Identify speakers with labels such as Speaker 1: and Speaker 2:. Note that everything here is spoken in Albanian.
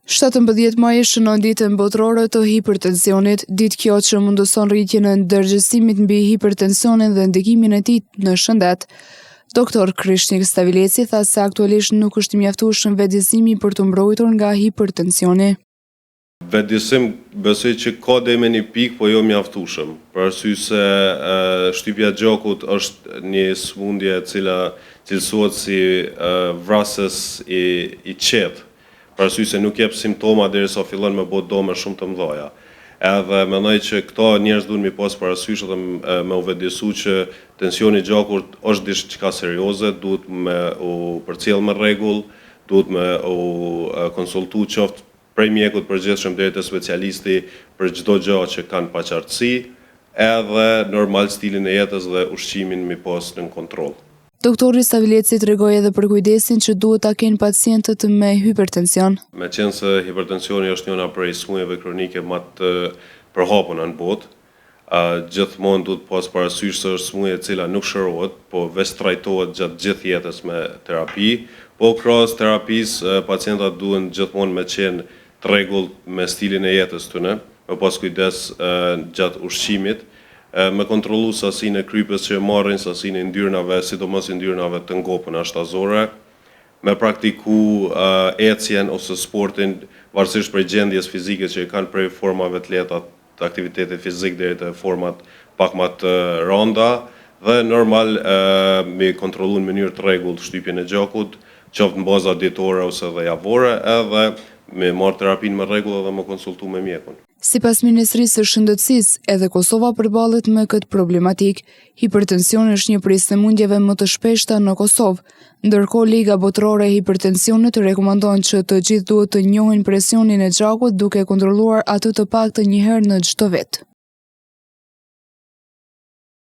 Speaker 1: 17 maj shënon ditën botërore të hipertensionit, ditë kjo që mundëson rritjen e ndërgjegjësimit mbi hipertensionin dhe ndikimin e tij në shëndet. Doktor Krishnik Stavileci tha se aktualisht nuk është i mjaftueshëm vetëdijësimi për të mbrojtur nga hipertensioni.
Speaker 2: Vetëdijësim besoj që ka deri me një pikë, po jo mjaftueshëm, për arsye se shtypja e gjakut është një sëmundje e cila cilësohet si vrasës i qetë. Për arsye se nuk jep simptoma derisa fillon me bë dome shumë të mëdha. Edhe mendoj që këto njerëz duhen mi pas parasysh edhe me u vetëdijësu që tensioni i gjakut është diçka serioze, duhet me u përcjell me rregull, duhet me u konsultu qoftë prej mjekut përgjithshëm deri te specialisti për çdo gjë që kanë paqartësi, edhe normal stilin e jetës dhe ushqimin mi pas në kontroll.
Speaker 1: Doktori Stavileci tregoi edhe për kujdesin që duhet ta kenë pacientët me hipertension.
Speaker 2: Meqense se hipertensioni është njëra prej smundjeve kronike më të përhapura në botë, gjithmonë duhet pas parasysh se është smundje e cila nuk shërohet, po veç trajtohet gjatë gjithë jetës me terapi, po krahas terapisë pacientët duhen gjithmonë me qenë të rregullt me stilin e jetës tyre, me pas kujdes gjatë ushqimit, me kontrollu sasinë e krypës që marrin, sasinë e yndyrnave, sidomos yndyrnave të ngopuna shtazore, me praktiku ecjen ose sportin, varësisht prej gjendjes fizike që kanë prej formave të lehta të aktivitetit fizik deri te format pak më të rënda, dhe normal me kontrollu në mënyrë të rregullt shtypjen e gjakut, qoftë në baza dietore ose dhe javore, edhe me marrë terapinë me rregull dhe me konsultu me mjekun.
Speaker 1: Sipas Ministrisë së Shëndetësisë, edhe Kosova përballet me këtë problematik. Hipertensioni është një prej sëmundjeve më të shpeshta në Kosovë, ndërkohë Liga Botërore e Hipertensionit rekomandon që të gjithë duhet të njohin presionin e gjakut duke kontrolluar atë të paktën një herë në çdo vit.